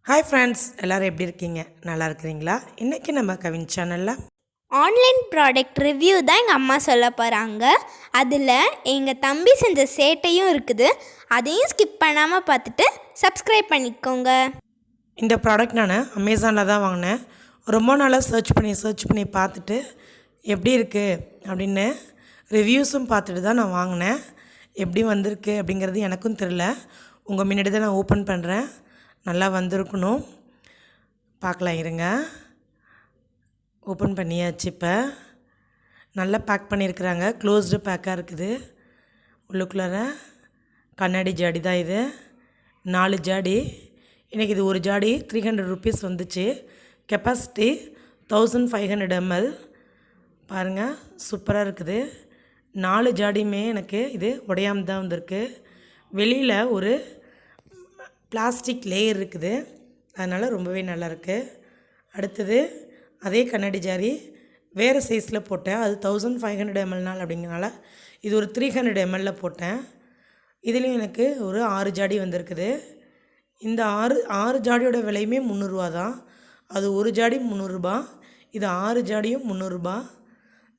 Hi friends, எல்லோரும் எப்படி இருக்கீங்க? நல்லா இருக்கிறீங்களா? இன்றைக்கி நம்ம கவின் சேனலில் ஆன்லைன் ப்ராடக்ட் ரிவ்யூ தான் எங்கள் அம்மா சொல்ல போகிறாங்க. அதில் எங்கள் தம்பி செஞ்ச சேட்டையும் இருக்குது. அதையும் ஸ்கிப் பண்ணாமல் பார்த்துட்டு சப்ஸ்கிரைப் பண்ணிக்கோங்க. இந்த ப்ராடக்ட் நான் அமேசானில் தான் வாங்கினேன். ரொம்ப நாளாக சர்ச் பண்ணி பார்த்துட்டு எப்படி இருக்குது அப்படின்னு ரிவ்யூஸும் பார்த்துட்டு தான் நான் வாங்கினேன். எப்படி வந்திருக்கு அப்படிங்கிறது எனக்கும் தெரில. உங்கள் முன்னாடி தான் நான் ஓப்பன் பண்ணுறேன். நல்லா வந்திருக்கணும். பார்க்கலாம் இருங்க. ஓப்பன் பண்ணியாச்சு. இப்போ நல்லா பேக் பண்ணியிருக்கிறாங்க. க்ளோஸ்டு பேக்காக இருக்குது. உள்ளுக்குள்ளார கண்ணாடி ஜாடி தான் இது. 4 ஜாடி. இன்றைக்கி இது ஒரு ஜாடி 300 ருபீஸ் வந்துச்சு. Capacity 1500 ml. பாருங்கள், சூப்பராக இருக்குது. 4 ஜாடியுமே எனக்கு இது உடையாமல் தான் வந்திருக்கு. வெளியில் ஒரு பிளாஸ்டிக் லேயர் இருக்குது, அதனால் ரொம்பவே நல்லாயிருக்கு. அடுத்தது அதே கண்ணாடி ஜாடி வேறு சைஸில் போட்டேன். அது 1500 ml அப்படிங்கிறனால இது ஒரு 300 ml போட்டேன். இதுலேயும் எனக்கு ஒரு 6 ஜாடி வந்திருக்குது. இந்த ஆறு ஜாடியோட விலையுமே 300 ரூபா தான். அது ஒரு ஜாடி 300 ரூபா, இது 6 ஜாடியும் 300 ரூபா.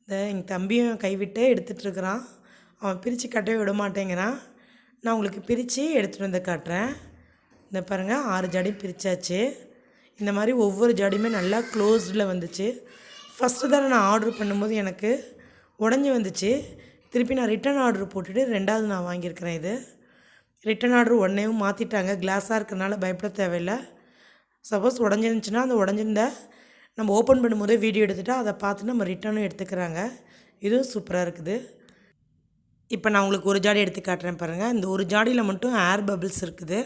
இந்த எங்கள் தம்பியும் கைவிட்டே எடுத்துகிட்ருக்குறான். அவன் பிரித்து கட்டவே விட மாட்டேங்கிறான். நான் உங்களுக்கு பிரித்து எடுத்துகிட்டு வந்து காட்டுறேன். இந்த பாருங்கள், 6 ஜாடியும் பிரித்தாச்சு. இந்த மாதிரி ஒவ்வொரு ஜாடியுமே நல்லா க்ளோஸ்டில் வந்துச்சு. ஃபஸ்ட்டு தானே நான் ஆர்டர் பண்ணும்போது எனக்கு உடஞ்சி வந்துச்சு. திருப்பி நான் ரிட்டன் ஆர்டர் போட்டுட்டு 2வது நான் வாங்கியிருக்கிறேன். இது ரிட்டன் ஆர்டர் உடனேவும் மாற்றிட்டாங்க. கிளாஸாக இருக்கிறனால பயப்பட தேவையில்லை. சப்போஸ் உடஞ்சிருந்துச்சுன்னா அந்த உடஞ்சிருந்த நம்ம ஓப்பன் பண்ணும்போதே வீடியோ எடுத்துகிட்டு அதை பார்த்து நம்ம ரிட்டனும் எடுத்துக்கிறாங்க. இதுவும் சூப்பராக இருக்குது. இப்போ நான் உங்களுக்கு ஒரு ஜாடி எடுத்து காட்டுறேன் பாருங்கள். இந்த ஒரு ஜாடியில் மட்டும் ஏர் பபிள்ஸ் இருக்குது,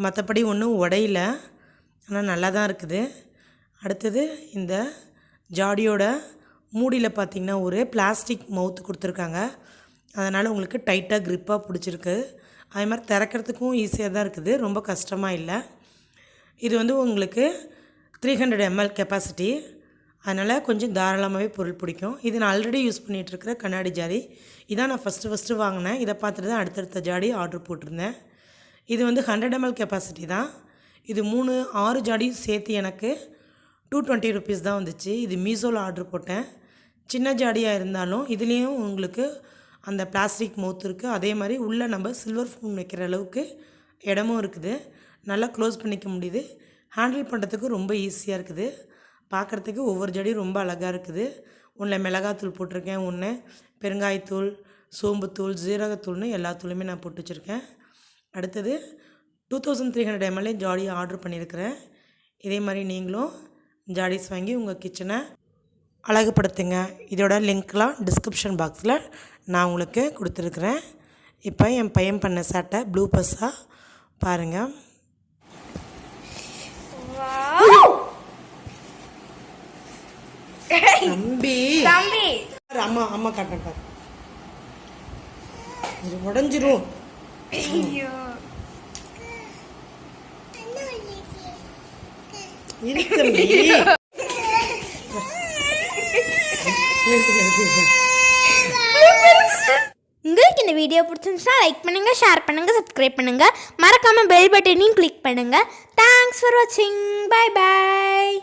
மற்றபடி ஒன்றும் உடையில, ஆனால் நல்லா தான் இருக்குது. அடுத்தது இந்த ஜாடியோட மூடியில் பார்த்திங்கன்னா ஒரு பிளாஸ்டிக் மவுத்து கொடுத்துருக்காங்க. அதனால் உங்களுக்கு டைட்டாக க்ரிப்பாக பிடிச்சிருக்கு. அதே மாதிரி திறக்கிறதுக்கும் ஈஸியாக தான் இருக்குது, ரொம்ப கஷ்டமாக இல்லை. இது வந்து உங்களுக்கு 300 ml கெப்பாசிட்டி, அதனால் கொஞ்சம் தாராளமாகவே பொருள் பிடிக்கும். இது நான் ஆல்ரெடி யூஸ் பண்ணிகிட்ருக்கிற கண்ணாடி ஜாடி. இதான் நான் ஃபஸ்ட்டு வாங்கினேன். இதை பார்த்துட்டு தான் அடுத்தடுத்த ஜாடி ஆர்டர் போட்டிருந்தேன். இது வந்து 100 ml கெப்பாசிட்டி தான். இது 6 ஜாடியும் சேர்த்து எனக்கு 220 ருபீஸ் தான் வந்துச்சு. இது மீஷோவில் ஆர்டர் போட்டேன். சின்ன ஜாடியாக இருந்தாலும் இதுலேயும் உங்களுக்கு அந்த பிளாஸ்டிக் மவுத் இருக்குது. அதே மாதிரி உள்ளே நம்ம சில்வர் ஸ்பூன் வைக்கிற அளவுக்கு இடமும் இருக்குது. நல்லா க்ளோஸ் பண்ணிக்க முடியுது. ஹேண்டில் பண்ணுறதுக்கு ரொம்ப ஈஸியாக இருக்குது. பார்க்குறதுக்கு ஒவ்வொரு ஜாடியும் ரொம்ப அழகாக இருக்குது. ஒன்றில் மிளகாத்தூள் போட்டிருக்கேன், ஒன்று பெருங்காயத்தூள், சோம்புத்தூள், ஜீரகத்தூள்னு எல்லா தூளுமே நான் போட்டு வச்சுருக்கேன். அடுத்தது 2300 ml ஜாடி ஆர்டர் பண்ணியிருக்கிறேன். இதே மாதிரி நீங்களும் ஜாடிஸ் வாங்கி உங்கள் கிச்சனை அழகுபடுத்துங்க. இதோட லிங்க்லாம் டிஸ்கிரிப்ஷன் பாக்ஸில் நான் உங்களுக்கு கொடுத்துருக்குறேன். இப்போ என் பையன் பண்ண சேட்டை ப்ளூ பஸ்ஸாக பாருங்கள். தம்பி அம்மா அம்மா காட்டுறேன் பாரு, இது உடஞ்சிரும். உங்களுக்கு இந்த வீடியோ பிடிச்சிருந்துச்சுன்னா லைக் பண்ணுங்கள், ஷேர் பண்ணுங்கள், சப்ஸ்கிரைப் பண்ணுங்கள். மறக்காமல் பெல் பட்டனையும் கிளிக் பண்ணுங்கள். தேங்க்ஸ் ஃபார் வாட்சிங். Bye bye.